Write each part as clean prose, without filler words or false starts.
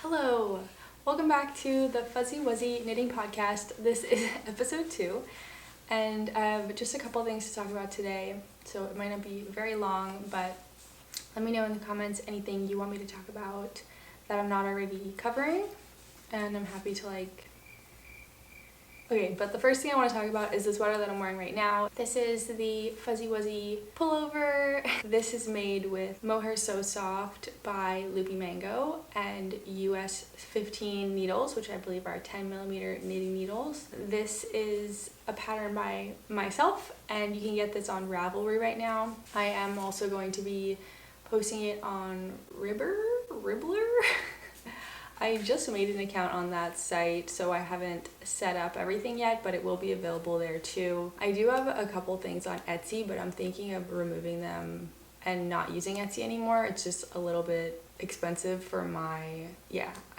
Hello! Welcome back to the Fuzzy Wuzzy Knitting Podcast. This is episode 2, and I have just a couple things to talk about today, so it might not be very long, but let me know in the comments anything you want me to talk about that I'm not already covering, and I'm happy to Okay, but the first thing I want to talk about is the sweater that I'm wearing right now. This is the Fuzzy Wuzzy Pullover. This is made with Mohair So Soft by Loopy Mango and US 15 needles, which I believe are 10mm knitting needles. This is a pattern by myself, and you can get this on Ravelry right now. I am also going to be posting it on Ribbler? I just made an account on that site, so I haven't set up everything yet, but it will be available there too. I do have a couple things on Etsy, but I'm thinking of removing them and not using Etsy anymore. It's just a little bit expensive for I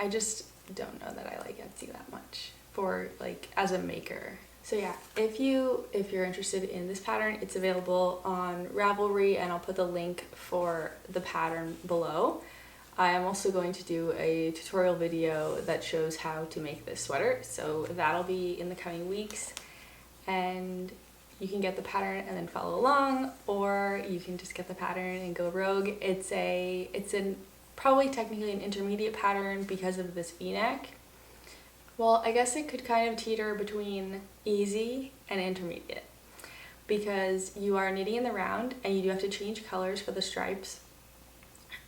just don't know that I like Etsy that much for as a maker. So yeah, if you're interested in this pattern, it's available on Ravelry, and I'll put the link for the pattern below. I am also going to do a tutorial video that shows how to make this sweater, so that'll be in the coming weeks, and you can get the pattern and then follow along, or you can just get the pattern and go rogue. It's probably technically an intermediate pattern because of this v-neck. Well, I guess it could kind of teeter between easy and intermediate, because you are knitting in the round and you do have to change colors for the stripes,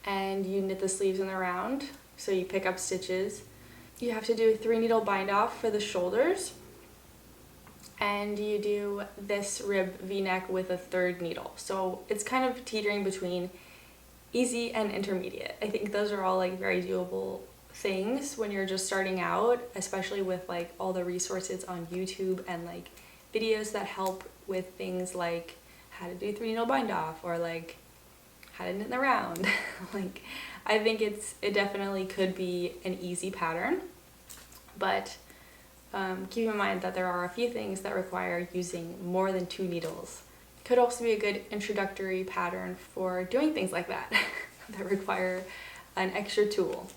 and you knit the sleeves in the round, so you pick up stitches. You have to do a 3-needle bind off for the shoulders, and you do this rib v-neck with a 3rd needle. So it's kind of teetering between easy and intermediate. I think those are all very doable things when you're just starting out, especially with all the resources on YouTube and videos that help with things like how to do 3-needle bind off, or how to knit in the round. I think it definitely could be an easy pattern, but keep in mind that there are a few things that require using more than 2 needles. Could also be a good introductory pattern for doing things like that that require an extra tool.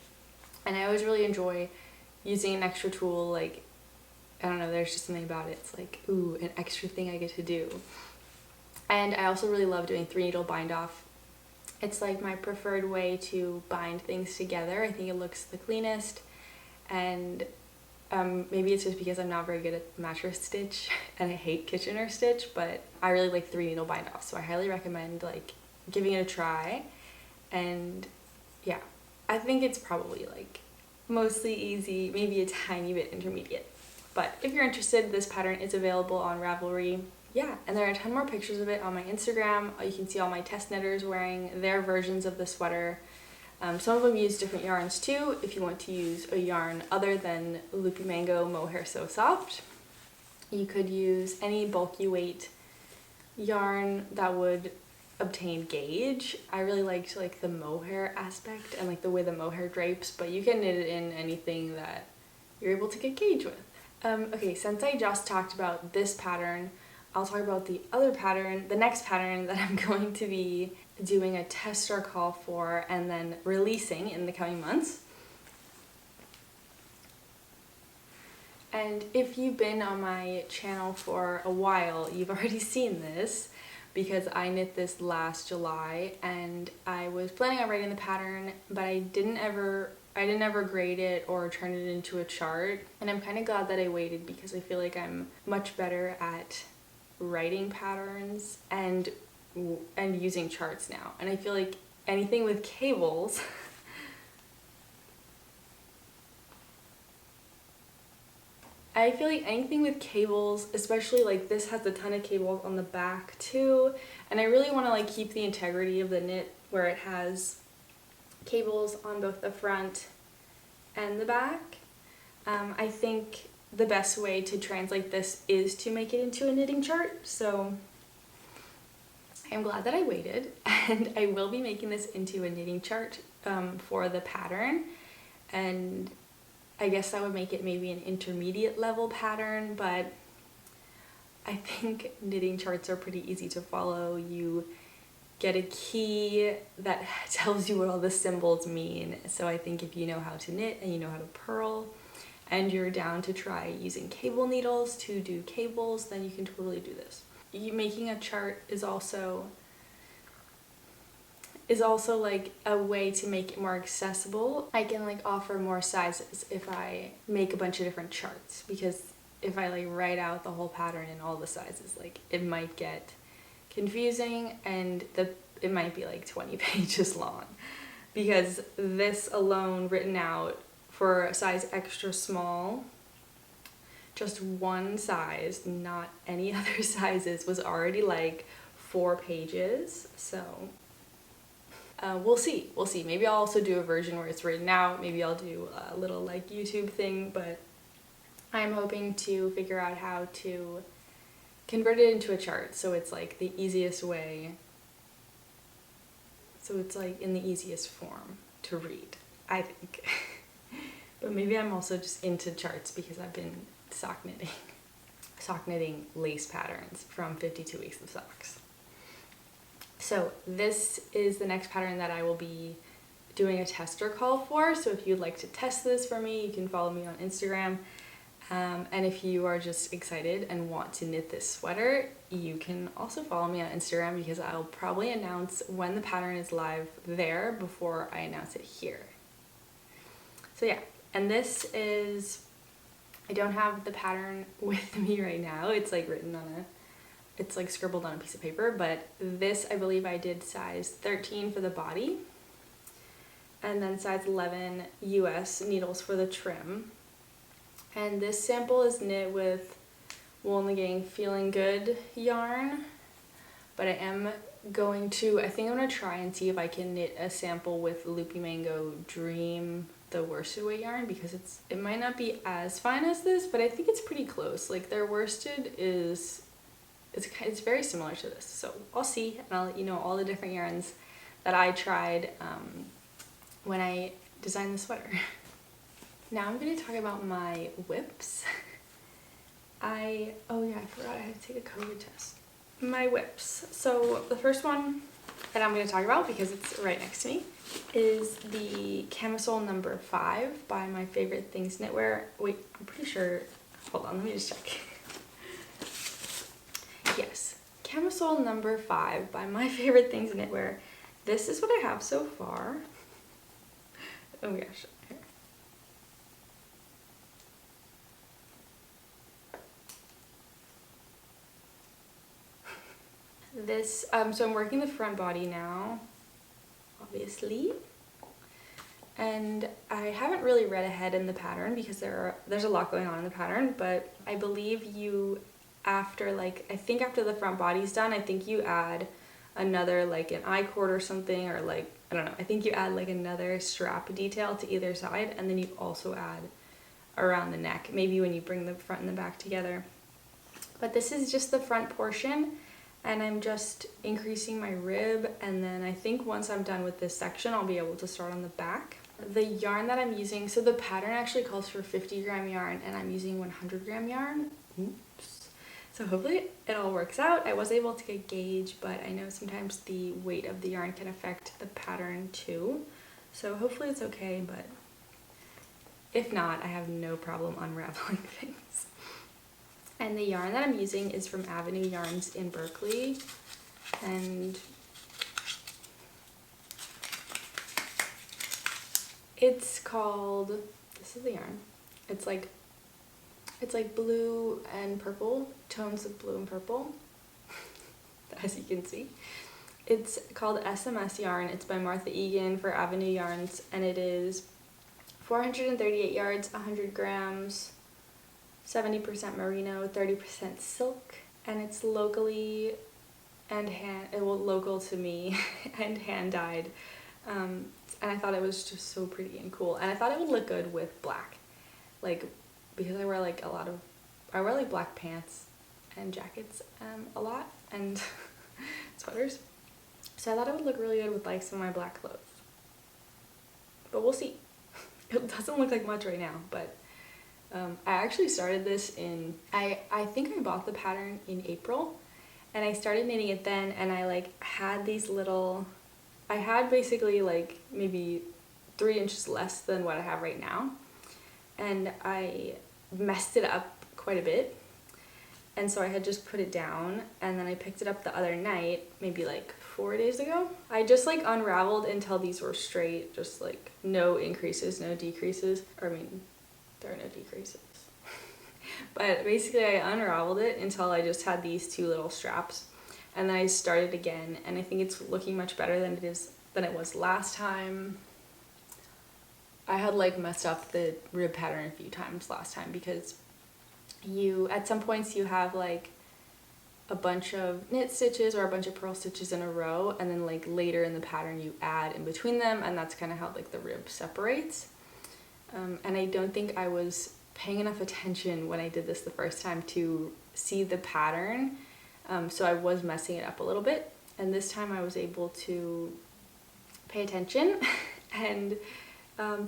And I always really enjoy using an extra tool. I don't know, there's just something about it. It's ooh, an extra thing I get to do. And I also really love doing 3-needle bind off. It's my preferred way to bind things together. I think it looks the cleanest, and maybe it's just because I'm not very good at mattress stitch and I hate Kitchener stitch, but I really like 3-needle bind off, so I highly recommend giving it a try. And yeah, I think it's probably mostly easy, maybe a tiny bit intermediate. But if you're interested, this pattern is available on Ravelry. Yeah, and there are a ton more pictures of it on my Instagram. You can see all my test knitters wearing their versions of the sweater. Some of them use different yarns too, if you want to use a yarn other than Loopy Mango Mohair So Soft. You could use any bulky weight yarn that would obtain gauge. I really liked the mohair aspect and the way the mohair drapes, but you can knit it in anything that you're able to get gauge with. Okay, since I just talked about this pattern, I'll talk about the next pattern that I'm going to be doing a tester call for and then releasing in the coming months. And if you've been on my channel for a while, you've already seen this, because I knit this last July, and I was planning on writing the pattern, but I didn't ever grade it or turn it into a chart, and I'm kind of glad that I waited, because I feel I'm much better at writing patterns and using charts now. And I feel anything with cables especially this has a ton of cables on the back too, and I really want to keep the integrity of the knit where it has cables on both the front and the back. I think the best way to translate this is to make it into a knitting chart, so I'm glad that I waited, and I will be making this into a knitting chart for the pattern, and I guess that would make it maybe an intermediate level pattern, but I think knitting charts are pretty easy to follow. You get a key that tells you what all the symbols mean. So I think if you know how to knit and you know how to purl and you're down to try using cable needles to do cables, then you can totally do this. Making a chart is also like a way to make it more accessible. I can like offer more sizes if I make a bunch of different charts, because if I like write out the whole pattern in all the sizes, like it might get confusing and it might be like 20 pages long, because this alone written out for a size extra small, just one size, not any other sizes, was already like 4 pages. So we'll see. Maybe I'll also do a version where it's written out. Maybe I'll do a little like YouTube thing, but I'm hoping to figure out how to convert it into a chart so it's like the easiest way. So it's like in the easiest form to read, I think. But maybe I'm also just into charts because I've been sock knitting lace patterns from 52 Weeks of Socks. So this is the next pattern that I will be doing a tester call for. So if you'd like to test this for me, you can follow me on Instagram. And if you are just excited and want to knit this sweater, you can also follow me on Instagram, because I'll probably announce when the pattern is live there before I announce it here. So yeah, and this is, I don't have the pattern with me right now. It's like written on it's like scribbled on a piece of paper, but this, I believe I did size 13 for the body, and then size 11 US needles for the trim. And this sample is knit with Wool in the Gang Feeling Good yarn, but I think I'm going to try and see if I can knit a sample with Loopy Mango Dream, the worsted weight yarn, because it might not be as fine as this, but I think it's pretty close. Like their worsted it's very similar to this. So I'll see, and I'll let you know all the different yarns that I tried when I designed the sweater. Now I'm going to talk about my whips. I forgot I had to take a COVID test. My whips. So the first one that I'm going to talk about, because it's right next to me, is the Camisole number 5 by My Favorite Things Knitwear. Wait, I'm pretty sure, hold on, let me just check. Yes, Camisole number 5 by My Favorite Things Knitwear. This is what I have so far. Oh my gosh. Here. This, so I'm working the front body now, obviously. And I haven't really read ahead in the pattern because there's a lot going on in the pattern, but I believe after the front body's done, I think you add another like an I-cord or something, or like, I don't know, I think you add like another strap detail to either side, and then you also add around the neck, maybe when you bring the front and the back together. But this is just the front portion, and I'm just increasing my rib, and then I think once I'm done with this section, I'll be able to start on the back. The yarn that I'm using, so the pattern actually calls for 50 gram yarn, and I'm using 100 gram yarn. Oops. So hopefully it all works out. I was able to get a gauge, but I know sometimes the weight of the yarn can affect the pattern too. So hopefully it's okay, but if not, I have no problem unraveling things. And the yarn that I'm using is from Avenue Yarns in Berkeley, and it's called, this is the yarn, it's like blue and purple, tones of blue and purple, as you can see. It's called SMS yarn. It's by Martha Egan for Avenue Yarns, and it is 438 yards, 100 grams, 70% merino, 30% silk, and it's locally and local to me and hand dyed. And I thought it was just so pretty and cool, and I thought it would look good with black, like, because I wear like black pants and jackets a lot, and sweaters, so I thought it would look really good with like some of my black clothes. But we'll see. It doesn't look like much right now, but I actually started this I think I bought the pattern in April, And I started knitting it then, and I like had these little, I had basically like maybe 3 inches less than what I have right now. And I messed it up quite a bit. And so I had just put it down, and then I picked it up the other night, maybe like 4 days ago. I just like unraveled until these were straight, just like no increases, no decreases. Or I mean, there are no decreases. But basically I unraveled it until I just had these 2 little straps, and then I started again, and I think it's looking much better than it was last time. I had like messed up the rib pattern a few times last time because at some points you have like a bunch of knit stitches or a bunch of purl stitches in a row, and then like later in the pattern you add in between them, and that's kind of how like the rib separates. And I don't think I was paying enough attention when I did this the first time to see the pattern, so I was messing it up a little bit, and this time I was able to pay attention and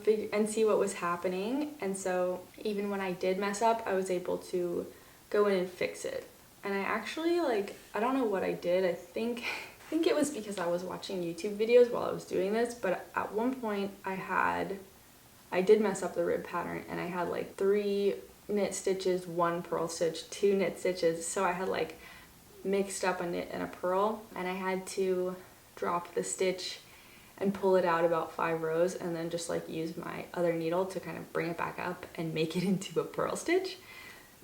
figure and see what was happening. And so even when I did mess up, I was able to go in and fix it. And I actually I don't know what I did. I think it was because I was watching YouTube videos while I was doing this, but at one point I did mess up the rib pattern, and I had like 3 knit stitches, 1 purl stitch, 2 knit stitches. So I had like mixed up a knit and a purl, and I had to drop the stitch and pull it out about 5 rows, and then just like use my other needle to kind of bring it back up and make it into a purl stitch.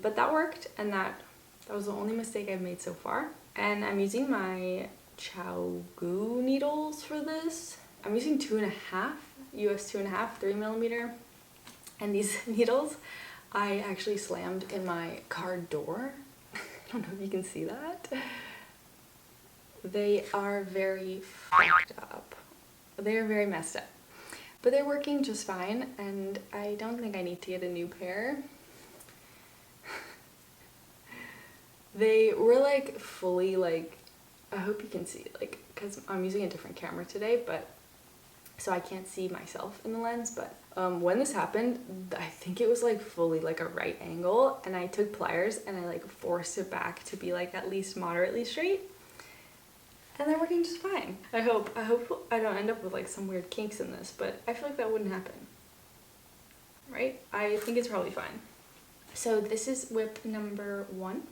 But that worked, and that was the only mistake I've made so far. And I'm using my Chow-Gu needles for this. I'm using 2.5, US 2.5, 3mm. And these needles I actually slammed in my car door. I don't know if you can see that. They are very fucked up. They are very messed up. But they're working just fine, and I don't think I need to get a new pair. They were like fully like, I hope you can see, like, because I'm using a different camera today, but so I can't see myself in the lens, but when this happened, I think it was like fully like a right angle, and I took pliers and I like forced it back to be like at least moderately straight, and they're working just fine. I hope I don't end up with like some weird kinks in this, but I feel like that wouldn't happen, right? I think it's probably fine. So this is whip number 1.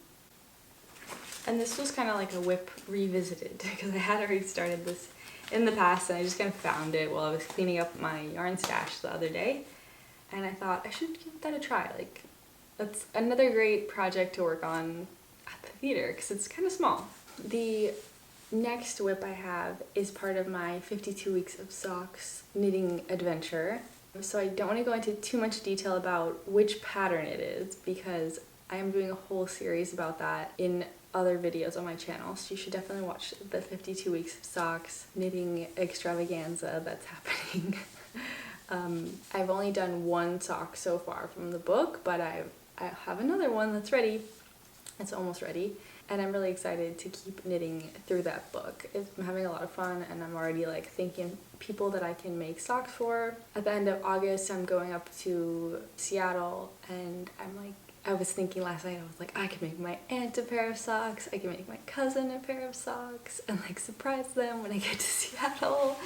And this was kind of like a whip revisited because I had already started this in the past, and I just kind of found it while I was cleaning up my yarn stash the other day, and I thought I should give that a try. Like, that's another great project to work on at the theater because it's kind of small. The next whip I have is part of my 52 weeks of socks knitting adventure. So I don't want to go into too much detail about which pattern it is because I am doing a whole series about that in other videos on my channel, so you should definitely watch the 52 weeks of socks knitting extravaganza that's happening. I've only done 1 sock so far from the book, but I have another one that's ready. It's almost ready, and I'm really excited to keep knitting through that book. I'm having a lot of fun, and I'm already like thinking people that I can make socks for. At the end of August, I'm going up to Seattle, and I was thinking last night, I was like, I could make my aunt a pair of socks, I can make my cousin a pair of socks, and like surprise them when I get to Seattle.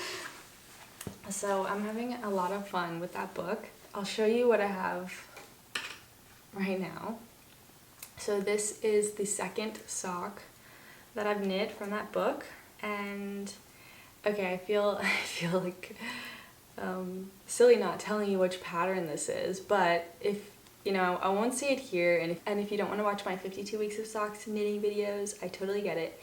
So I'm having a lot of fun with that book. I'll show you what I have right now. So this is the second sock that I've knit from that book, and okay, I feel like silly not telling you which pattern this is, but if I won't say it here, and if you don't want to watch my 52 weeks of socks knitting videos, I totally get it.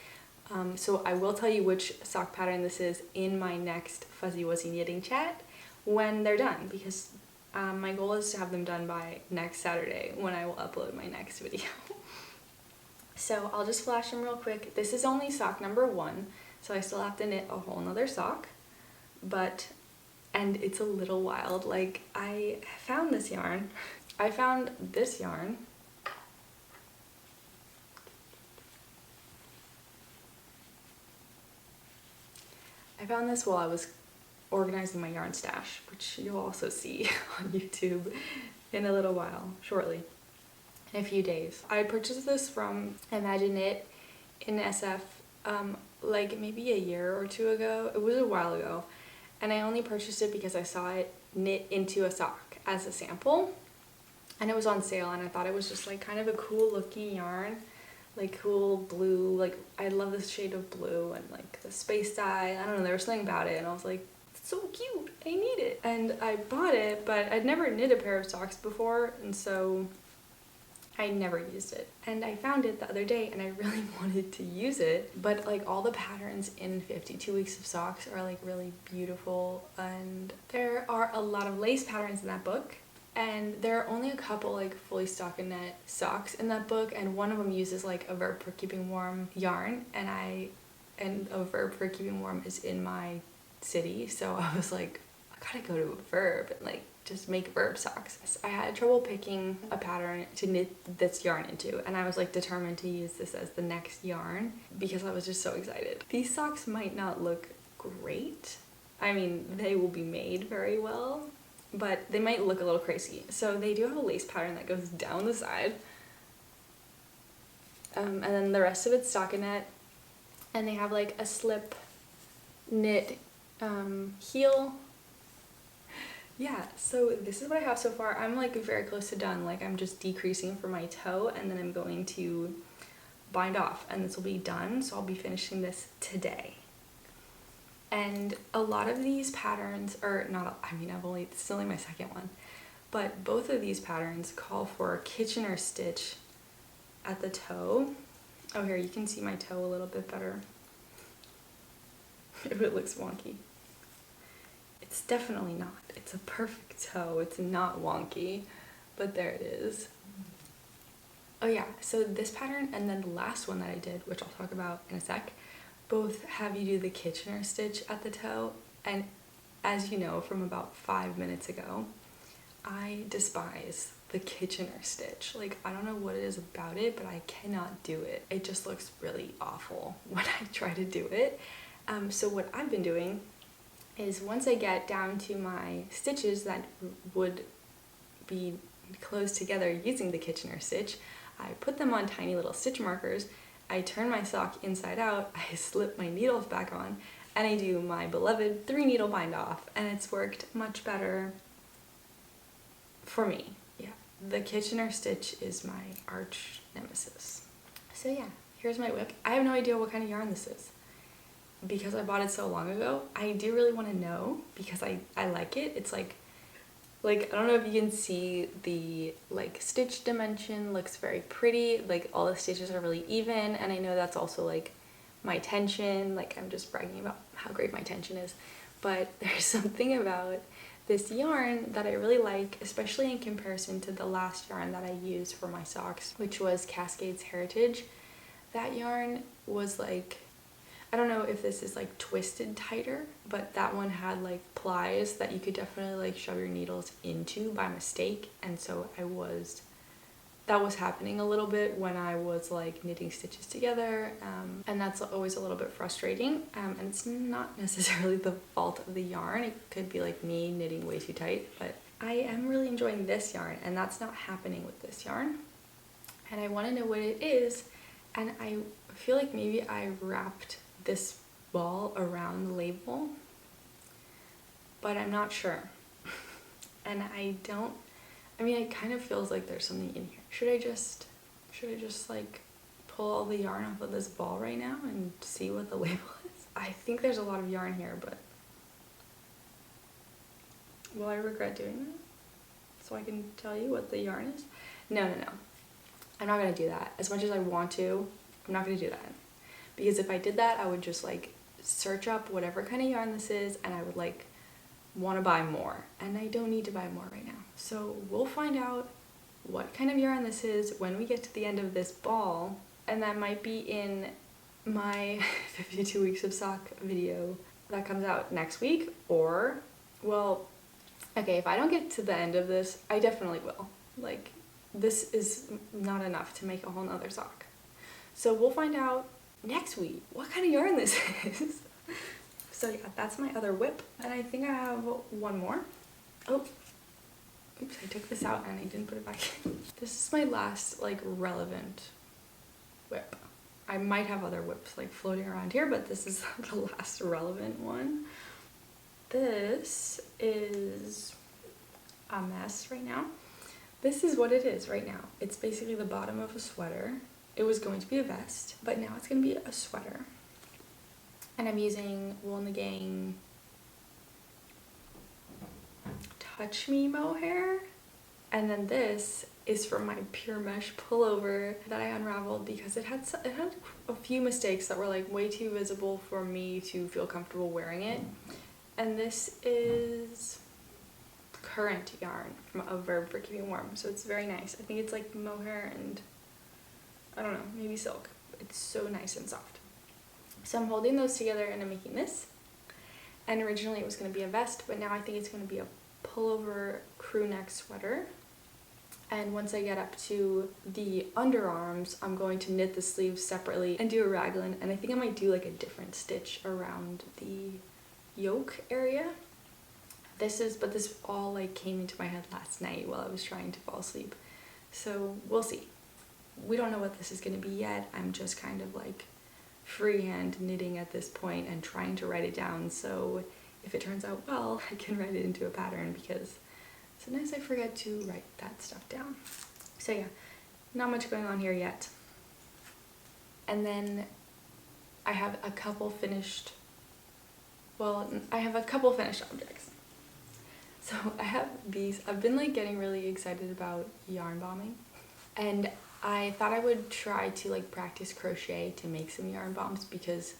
So I will tell you which sock pattern this is in my next Fuzzy Wuzzy knitting chat when they're done, because my goal is to have them done by next Saturday when I will upload my next video. So I'll just flash them real quick. This is only sock number 1, so I still have to knit a whole nother sock, and it's a little wild. Like, I found this yarn. I found this yarn while I was organizing my yarn stash, which you'll also see on YouTube in a little while, shortly, in a few days. I purchased this from Imagine Knit in SF like maybe a year or two ago. It was a while ago, and I only purchased it because I saw it knit into a sock as a sample, and it was on sale, and I thought it was just like kind of a cool looking yarn, like cool blue, like I love this shade of blue and like the space dye. I don't know, there was something about it, and I was like, it's so cute, I need it. And I bought it, but I'd never knit a pair of socks before, and so I never used it. And I found it the other day and I really wanted to use it, but like all the patterns in 52 Weeks of Socks are like really beautiful, and there are a lot of lace patterns in that book, and there are only a couple like fully stockinette socks in that book, and one of them uses like a Verb for Keeping Warm yarn, and a Verb for Keeping Warm is in my city, so I was like, I gotta go to a Verb and like just make Verb socks. I had trouble picking a pattern to knit this yarn into, and I was like determined to use this as the next yarn because I was just so excited. These socks might not look great. I mean, they will be made very well, but they might look a little crazy. So they do have a lace pattern that goes down the side, and then the rest of it's stockinette, and they have like a slip knit heel. Yeah, so this is what I have so far. I'm like very close to done. Like I'm just decreasing for my toe, and then I'm going to bind off, and this will be done. So I'll be finishing this today. And a lot of these patterns are not, I mean, this is only my second one, but both of these patterns call for a Kitchener stitch at the toe. Oh, here, you can see my toe a little bit better if it looks wonky. It's definitely not. It's a perfect toe. It's not wonky, but there it is. Oh yeah, so this pattern and then the last one that I did, which I'll talk about in a sec, both have you do the Kitchener stitch at the toe, and as you know from about 5 minutes ago, I despise the Kitchener stitch. Like, I don't know what it is about it, but I cannot do it. It just looks really awful when I try to do it. So what I've been doing is once I get down to my stitches that would be closed together using the Kitchener stitch, I put them on tiny little stitch markers, I turn my sock inside out, I slip my needles back on, and I do my beloved 3 needle bind off, and it's worked much better for me. Yeah, the Kitchener stitch is my arch nemesis. So yeah, here's my whip. I have no idea what kind of yarn this is, because I bought it so long ago. I do really want to know because I like it. It's like I don't know if you can see the like stitch dimension looks very pretty. Like all the stitches are really even, and I know that's also like my tension. Like I'm just bragging about how great my tension is, but there's something about this yarn that I really like, especially in comparison to the last yarn that I used for my socks, which was Cascades Heritage. That yarn was like, I don't know if this is like twisted tighter, but that one had like plies that you could definitely like shove your needles into by mistake, and so that was happening a little bit when I was like knitting stitches together, and that's always a little bit frustrating, and it's not necessarily the fault of the yarn. It could be like me knitting way too tight, but I am really enjoying this yarn, and that's not happening with this yarn, and I want to know what it is, and I feel like maybe I wrapped this ball around the label, but I'm not sure. And it kind of feels like there's something in here. Should I just like pull all the yarn off of this ball right now and see what the label is? I think there's a lot of yarn here, but will I regret doing that? So I can tell you what the yarn is? No. I'm not gonna do that. As much as I want to, I'm not gonna do that. Because if I did that, I would just like search up whatever kind of yarn this is, and I would like want to buy more, and I don't need to buy more right now. So we'll find out what kind of yarn this is when we get to the end of this ball, and that might be in my 52 weeks of sock video that comes out next week, or, well, okay, if I don't get to the end of this, I definitely will. Like, this is not enough to make a whole nother sock. So we'll find out next week what kind of yarn this is. So yeah, that's my other whip, and I think I have one more. Oh, oops, I took this out and I didn't put it back in. This is my last like relevant whip. I might have other whips like floating around here, but this is the last relevant one. This is a mess right now. This is what it is right now. It's basically the bottom of a sweater. It was going to be a vest, but now it's going to be a sweater. And I'm using Wool and the Gang Touch Me mohair. And then this is from my pure mesh pullover that I unraveled because it had a few mistakes that were like way too visible for me to feel comfortable wearing it. And this is current yarn from a Verb for Keeping Warm, so it's very nice. I think it's like mohair and I don't know, maybe silk. It's so nice and soft. So I'm holding those together and I'm making this. And originally it was going to be a vest, but now I think it's going to be a pullover crew neck sweater. And once I get up to the underarms, I'm going to knit the sleeves separately and do a raglan. And I think I might do like a different stitch around the yoke area. But this all like came into my head last night while I was trying to fall asleep. So we'll see. We don't know what this is going to be yet. I'm just kind of like freehand knitting at this point and trying to write it down. So if it turns out well, I can write it into a pattern because sometimes I forget to write that stuff down. So yeah, not much going on here yet. And then I have a couple finished objects. So I have these. I've been like getting really excited about yarn bombing, and I thought I would try to like practice crochet to make some yarn bombs because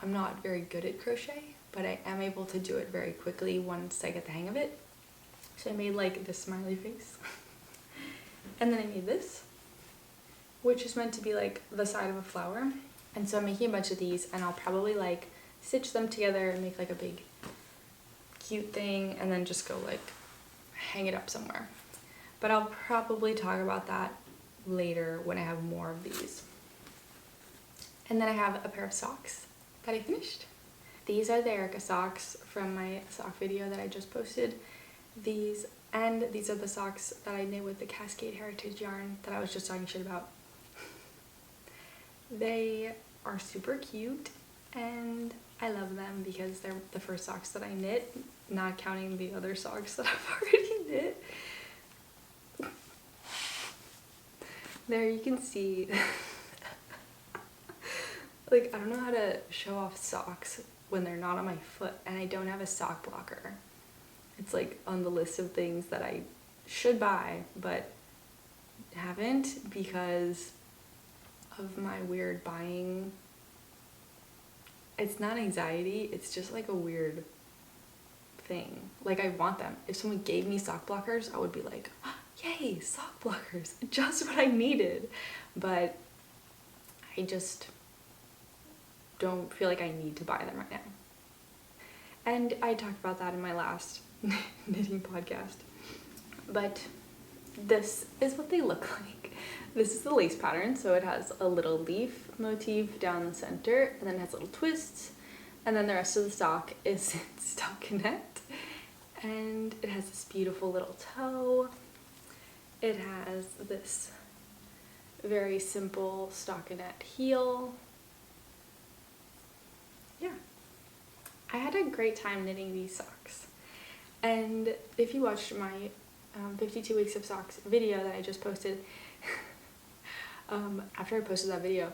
I'm not very good at crochet, but I am able to do it very quickly once I get the hang of it. So I made like this smiley face and then I made this, which is meant to be like the side of a flower. And so I'm making a bunch of these and I'll probably like stitch them together and make like a big cute thing and then just go like hang it up somewhere. But I'll probably talk about that later when I have more of these. And then I have a pair of socks that I finished. These are the Erica socks from my sock video that I just posted. These are the socks that I knit with the Cascade Heritage yarn that I was just talking shit about. They are super cute and I love them because they're the first socks that I knit, not counting the other socks that I've already knit. There you can see, like I don't know how to show off socks when they're not on my foot and I don't have a sock blocker. It's like on the list of things that I should buy but haven't because of my weird buying. It's not anxiety, it's just like a weird thing. Like I want them. If someone gave me sock blockers, I would be like, oh, yay, sock blockers, just what I needed. But I just don't feel like I need to buy them right now. And I talked about that in my last knitting podcast. But this is what they look like. This is the lace pattern, so it has a little leaf motif down the center, and then it has little twists, and then the rest of the sock is in stockinette, and it has this beautiful little toe. It has this very simple stockinette heel. Yeah. I had a great time knitting these socks. And if you watched my 52 weeks of socks video that I just posted, after I posted that video,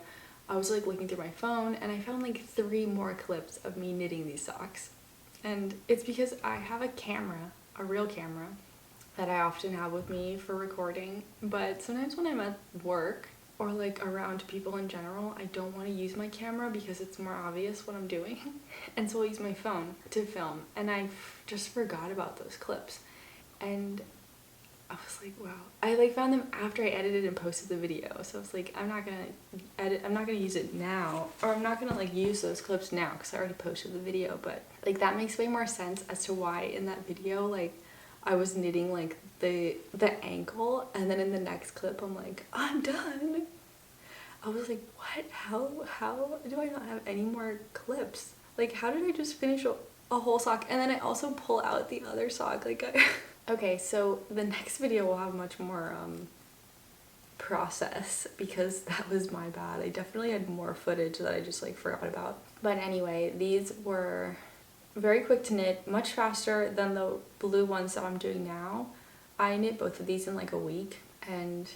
I was like looking through my phone and I found like 3 more clips of me knitting these socks. And it's because I have a camera, a real camera, that I often have with me for recording, but sometimes when I'm at work or like around people in general, I don't want to use my camera because it's more obvious what I'm doing. And so I'll use my phone to film, and I just forgot about those clips. And I was like, wow. I like found them after I edited and posted the video. So I was like, I'm not gonna use it now, or I'm not gonna like use those clips now because I already posted the video. But like that makes way more sense as to why in that video like I was knitting like the ankle, and then in the next clip I'm like, I'm done. I was like, what? How do I not have any more clips? Like, how did I just finish a whole sock and then I also pull out the other sock? Like, Okay, so the next video will have much more process because that was my bad. I definitely had more footage that I just like forgot about. But anyway, these were very quick to knit, much faster than the blue ones that I'm doing now. I knit both of these in like a week, and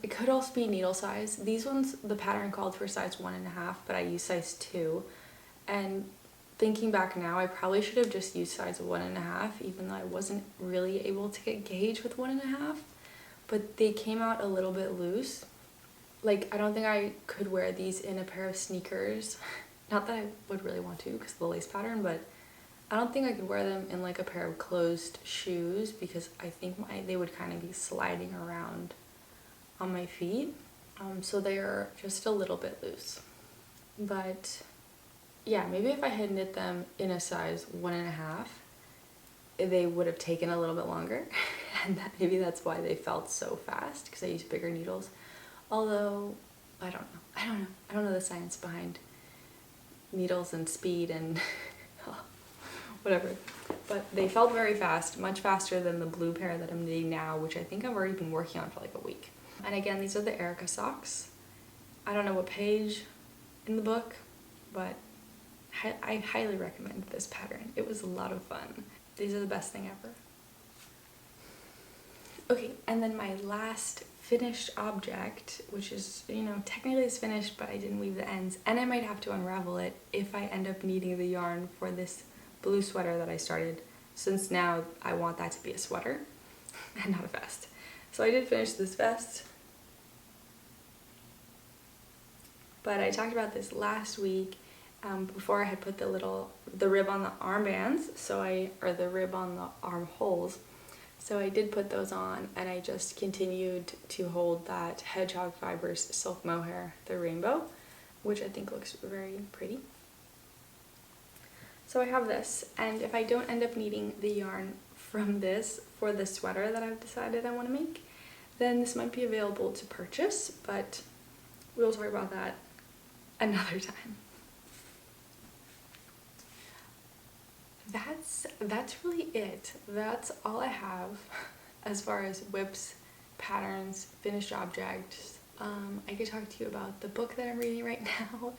it could also be needle size. These ones, the pattern called for size 1.5, but I used size 2. And thinking back now, I probably should have just used size 1.5, even though I wasn't really able to get gauge with 1.5. But they came out a little bit loose. Like, I don't think I could wear these in a pair of sneakers. Not that I would really want to because of the lace pattern, but I don't think I could wear them in like a pair of closed shoes because I think they would kind of be sliding around on my feet. So they are just a little bit loose. But yeah, maybe if I had knit them in a size 1.5, they would have taken a little bit longer. And maybe that's why they felt so fast, because I used bigger needles. Although, I don't know the science behind needles and speed and whatever. But they felt very fast, much faster than the blue pair that I'm knitting now, which I think I've already been working on for like a week. And again, these are the Erica socks. I don't know what page in the book, but I highly recommend this pattern. It was a lot of fun. These are the best thing ever. Okay, and then my last finished object, which is, technically it's finished, but I didn't weave the ends, and I might have to unravel it if I end up needing the yarn for this blue sweater that I started, since now I want that to be a sweater and not a vest. So I did finish this vest, but I talked about this last week before I had put the rib on the armbands, or the rib on the armholes. So I did put those on, and I just continued to hold that Hedgehog Fibers silk mohair, the rainbow, which I think looks very pretty. So I have this, and if I don't end up needing the yarn from this for the sweater that I've decided I want to make, then this might be available to purchase, but we'll talk about that another time. That's really it. That's all I have as far as whips, patterns, finished objects. I could talk to you about the book that I'm reading right now.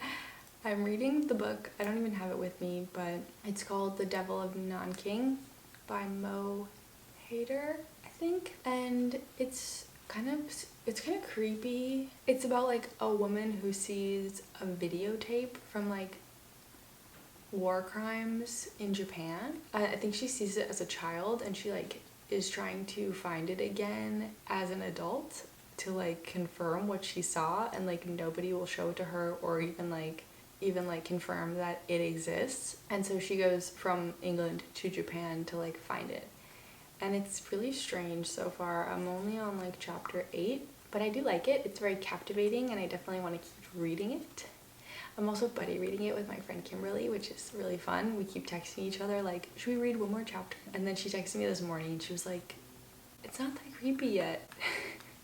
I'm reading the book, I don't even have it with me, but it's called The Devil of Nanking by Mo Hader, I think. And it's kind of creepy. It's about like a woman who sees a videotape from like war crimes in Japan. I think she sees it as a child, and she like is trying to find it again as an adult to like confirm what she saw, and like nobody will show it to her or even confirm that it exists. And so she goes from England to Japan to like find it. And it's really strange so far. I'm only on like chapter 8, but I do like it. It's very captivating, and I definitely want to keep reading it. I'm also buddy reading it with my friend Kimberly, which is really fun. We keep texting each other like, should we read one more chapter? And then she texted me this morning and she was like, it's not that creepy yet.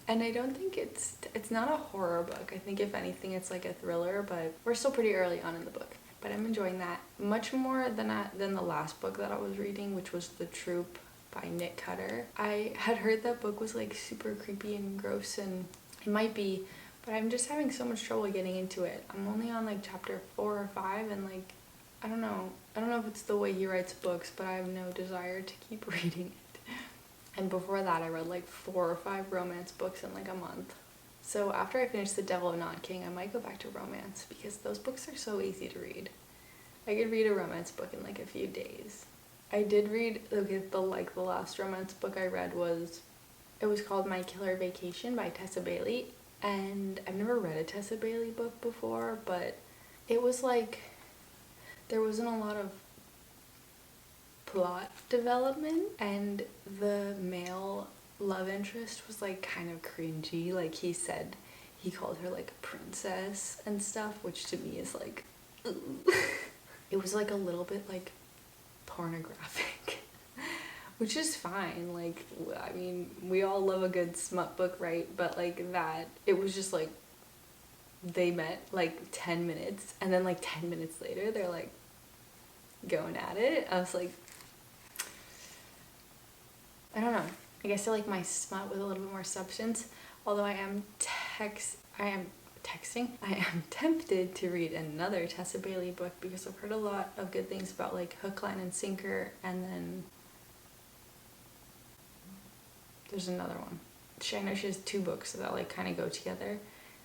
And I don't think it's not a horror book. I think if anything it's like a thriller, but we're still pretty early on in the book. But I'm enjoying that much more than the last book that I was reading, which was The Troop by Knit Cutter. I had heard that book was like super creepy and gross, and it might be, but I'm just having so much trouble getting into it. I'm only on like chapter 4 or 5, and like, I don't know if it's the way he writes books, but I have no desire to keep reading it. And before that I read like 4 or 5 romance books in like a month. So after I finish The Devil of Nanking, I might go back to romance, because those books are so easy to read. I could read a romance book in like a few days. I did read, the last romance book I read was called My Killer Vacation by Tessa Bailey. And I've never read a Tessa Bailey book before, but it was like, there wasn't a lot of plot development, and the male love interest was like kind of cringy. Like he called her like a princess and stuff, which to me is like, it was like a little bit like pornographic. Which is fine, like, I mean, we all love a good smut book, right? But like that, it was just like, they met like 10 minutes, and then like 10 minutes later, they're like going at it. I was like, I don't know. I guess I like my smut with a little bit more substance. Although I am texting. I am tempted to read another Tessa Bailey book because I've heard a lot of good things about like Hook, Line, and Sinker, and then there's another one. I know she has 2 books that like kind of go together.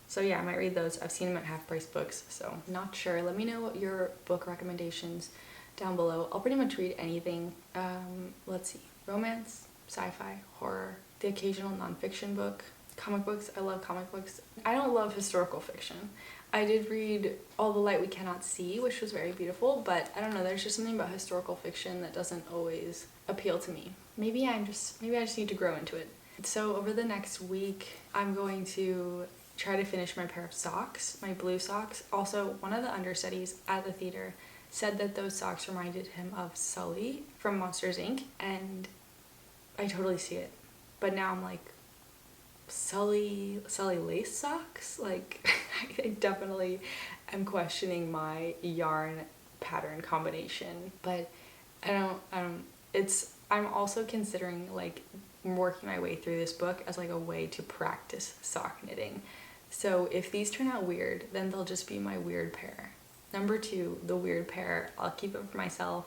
So yeah, I might read those. I've seen them at Half Price Books, so not sure. Let me know what your book recommendations down below. I'll pretty much read anything. Let's see. Romance, sci-fi, horror, the occasional nonfiction book, comic books. I love comic books. I don't love historical fiction. I did read All the Light We Cannot See, which was very beautiful, but I don't know, there's just something about historical fiction that doesn't always appeal to me. Maybe I just need to grow into it. So over the next week, I'm going to try to finish my pair of socks, my blue socks. Also, one of the understudies at the theater said that those socks reminded him of Sully from Monsters, Inc. And I totally see it. But now I'm like, Sully lace socks? Like, I definitely am questioning my yarn pattern combination. But I'm also considering like working my way through this book as like a way to practice sock knitting. So if these turn out weird, then they'll just be my weird pair. Number 2, the weird pair, I'll keep it for myself.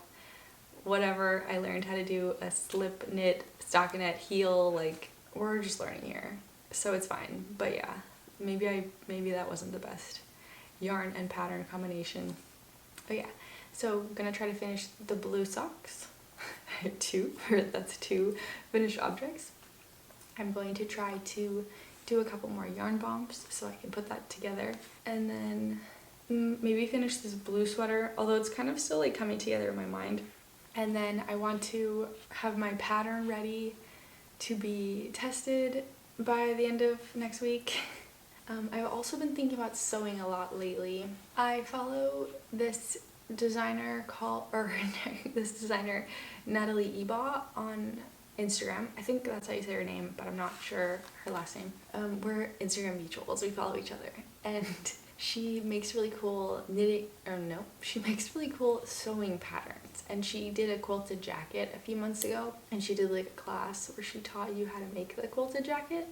Whatever, I learned how to do a slip knit, stockinette heel, like we're just learning here. So it's fine. But yeah, maybe that wasn't the best yarn and pattern combination. But yeah, so I'm gonna try to finish the blue socks. That's 2 finished objects. I'm going to try to do a couple more yarn bombs so I can put that together, and then maybe finish this blue sweater, although it's kind of still like coming together in my mind. And then I want to have my pattern ready to be tested by the end of next week. I've also been thinking about sewing a lot lately. I follow this designer Natalie Ebaugh on Instagram. I think that's how you say her name, but I'm not sure her last name. We're Instagram mutuals. We follow each other, and she makes really cool she makes really cool sewing patterns. And she did a quilted jacket a few months ago, and she did like a class where she taught you how to make the quilted jacket,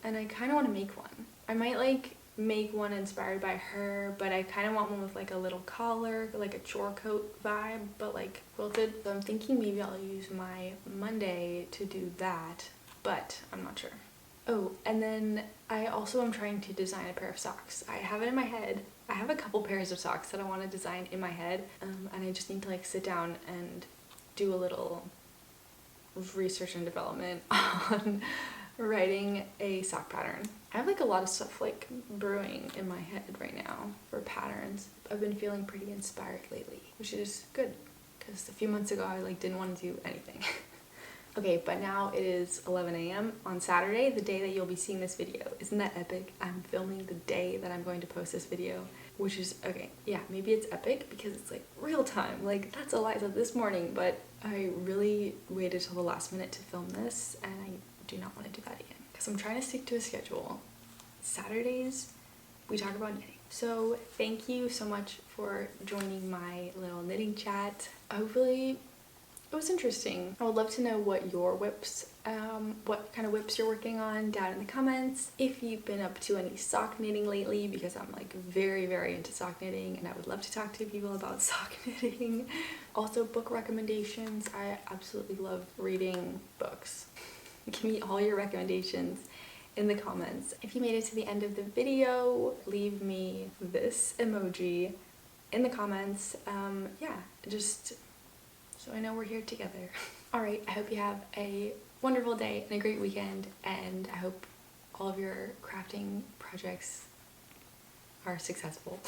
and I kind of want to make one. I might like make one inspired by her, but I kind of want one with like a little collar, like a chore coat vibe, but like quilted. So I'm thinking maybe I'll use my Monday to do that, but I'm not sure. Oh, and then I also am trying to design a pair of socks. I have it in my head. I have a couple pairs of socks that I want to design in my head, and I just need to like sit down and do a little research and development on writing a sock pattern. I have like a lot of stuff like brewing in my head right now for patterns. I've been feeling pretty inspired lately, which is good because a few months ago I like didn't want to do anything. Okay, but now it is 11 a.m. on Saturday, the day that you'll be seeing this video. Isn't that epic? I'm filming the day that I'm going to post this video, which is, okay, yeah, maybe it's epic because it's like real time. Like, that's a lie this morning, but I really waited till the last minute to film this, and I do not want to do that again because I'm trying to stick to a schedule. Saturdays, we talk about knitting. So thank you so much for joining my little knitting chat. Hopefully it was interesting. I would love to know what your whips, what kind of whips you're working on down in the comments. If you've been up to any sock knitting lately, because I'm like very, very into sock knitting and I would love to talk to people about sock knitting. Also book recommendations. I absolutely love reading books. Give me all your recommendations in the comments. If you made it to the end of the video, leave me this emoji in the comments. Yeah, just so I know we're here together. All right, I hope you have a wonderful day and a great weekend, and I hope all of your crafting projects are successful.